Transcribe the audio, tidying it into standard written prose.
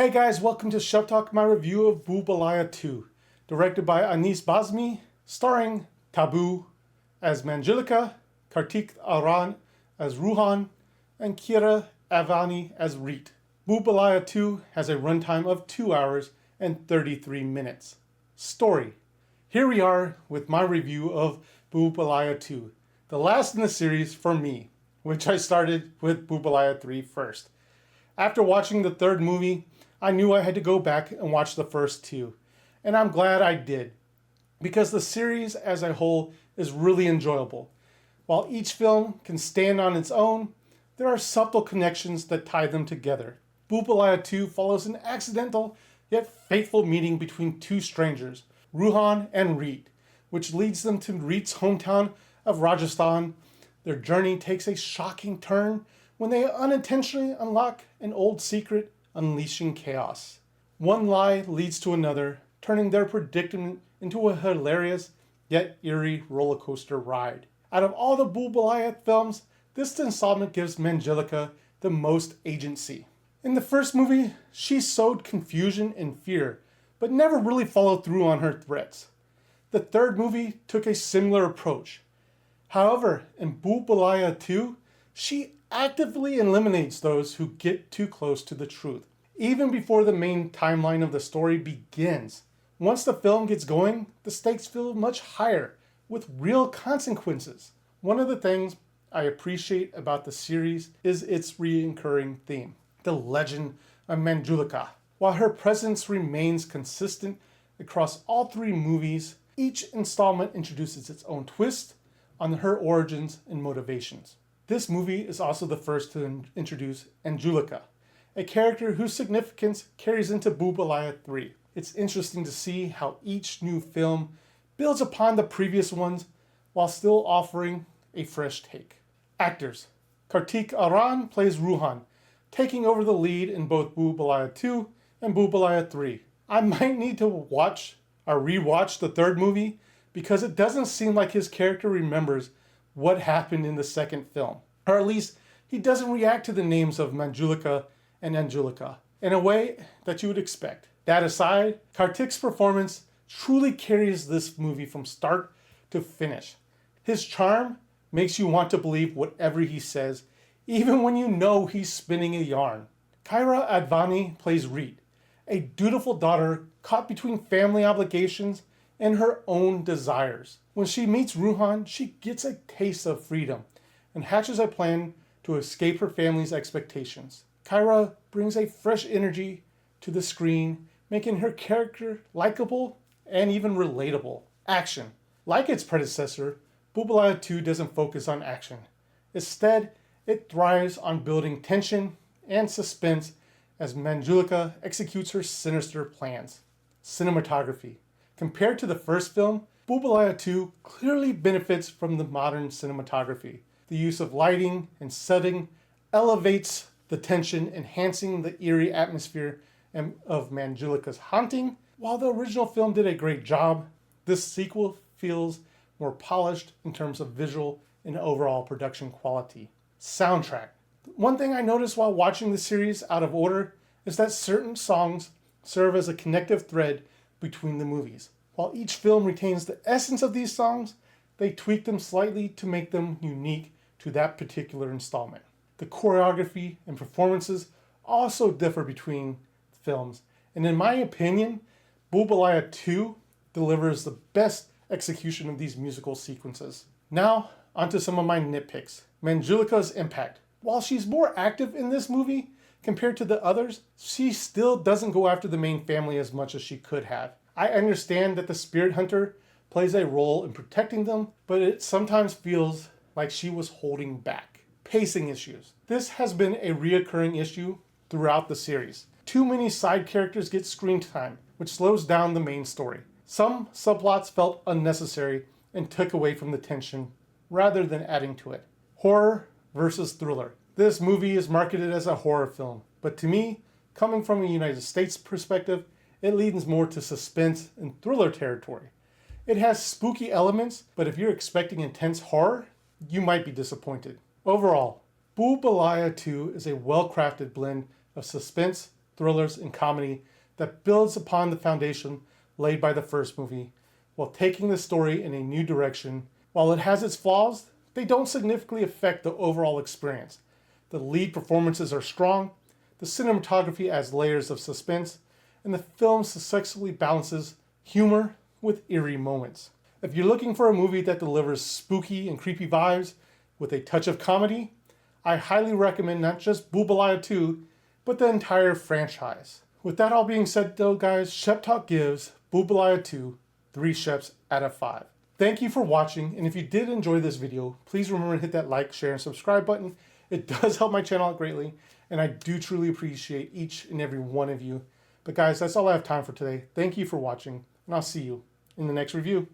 Hey guys, welcome to Shep Talk, my review of Bhool Bhulaiyaa 2, directed by Anis Bazmi, starring Tabu as Manjulika, Kartik Aaryan as Ruhan, and Kira Avani as Reet. Bhool Bhulaiyaa 2 has a runtime of 2 hours and 33 minutes. Story. Here we are with my review of Bhool Bhulaiyaa 2, the last in the series for me, which I started with Bhool Bhulaiyaa 3 first. After watching the third movie, I knew I had to go back and watch the first two, and I'm glad I did, because the series as a whole is really enjoyable. While each film can stand on its own, there are subtle connections that tie them together. Bhool Bhulaiyaa 2 follows an accidental yet fateful meeting between two strangers, Ruhan and Reet, which leads them to Reet's hometown of Rajasthan. Their journey takes a shocking turn when they unintentionally unlock an old secret, unleashing chaos. One lie leads to another, turning their predicament into a hilarious yet eerie roller coaster ride. Out of all the Bhool Bhulaiyaa films, this installment gives Manjulika the most agency. In the first movie, she sowed confusion and fear, but never really followed through on her threats. The third movie took a similar approach. However, in Bhool Bhulaiyaa 2, she actively eliminates those who get too close to the truth, even before the main timeline of the story begins. Once the film gets going, the stakes feel much higher, with real consequences. One of the things I appreciate about the series is its recurring theme, the legend of Manjulika. While her presence remains consistent across all three movies, each installment introduces its own twist on her origins and motivations. This movie is also the first to introduce Anjulika, a character whose significance carries into Bhool Bhulaiyaa 3. It's interesting to see how each new film builds upon the previous ones while still offering a fresh take. Actors. Kartik Aaryan plays Ruhan, taking over the lead in both Bhool Bhulaiyaa 2 and Bhool Bhulaiyaa 3. I might need to rewatch the third movie because it doesn't seem like his character remembers what happened in the second film. Or at least, he doesn't react to the names of Manjulika and Anjulika in a way that you would expect. That aside, Kartik's performance truly carries this movie from start to finish. His charm makes you want to believe whatever he says, even when you know he's spinning a yarn. Kira Advani plays Reet, a dutiful daughter caught between family obligations and her own desires. When she meets Ruhan, she gets a taste of freedom and hatches a plan to escape her family's expectations. Kira brings a fresh energy to the screen, making her character likable and even relatable. Action. Like its predecessor, Bhool Bhulaiyaa 2 doesn't focus on action. Instead, it thrives on building tension and suspense as Manjulika executes her sinister plans. Cinematography. Compared to the first film, Bhool Bhulaiyaa 2 clearly benefits from the modern cinematography. The use of lighting and setting elevates the tension, enhancing the eerie atmosphere of Manjulika's haunting. While the original film did a great job, this sequel feels more polished in terms of visual and overall production quality. Soundtrack. One thing I noticed while watching the series out of order is that certain songs serve as a connective thread between the movies. While each film retains the essence of these songs, they tweak them slightly to make them unique to that particular installment. The choreography and performances also differ between films, and in my opinion, Bhool Bhulaiyaa 2 delivers the best execution of these musical sequences. Now, onto some of my nitpicks. Manjulika's impact. While she's more active in this movie compared to the others, she still doesn't go after the main family as much as she could have. I understand that the spirit hunter plays a role in protecting them, but it sometimes feels like she was holding back. Pacing issues. This has been a reoccurring issue throughout the series. Too many side characters get screen time, which slows down the main story. Some subplots felt unnecessary and took away from the tension rather than adding to it. Horror versus thriller. This movie is marketed as a horror film, but to me, coming from a United States perspective, it leans more to suspense and thriller territory. It has spooky elements, but if you're expecting intense horror, you might be disappointed. Overall, Bhool Bhulaiyaa 2 is a well-crafted blend of suspense, thrillers, and comedy that builds upon the foundation laid by the first movie, while taking the story in a new direction. While it has its flaws, they don't significantly affect the overall experience. The lead performances are strong, the cinematography adds layers of suspense, and the film successfully balances humor with eerie moments. If you're looking for a movie that delivers spooky and creepy vibes with a touch of comedy, I highly recommend not just Bhool Bhulaiyaa 2, but the entire franchise. With that all being said though, guys, Shep Talk gives Bhool Bhulaiyaa 2 3 Sheps out of 5. Thank you for watching, and if you did enjoy this video, please remember to hit that like, share, and subscribe button. It does help my channel out greatly, and I do truly appreciate each and every one of you. But guys, that's all I have time for today. Thank you for watching, and I'll see you in the next review.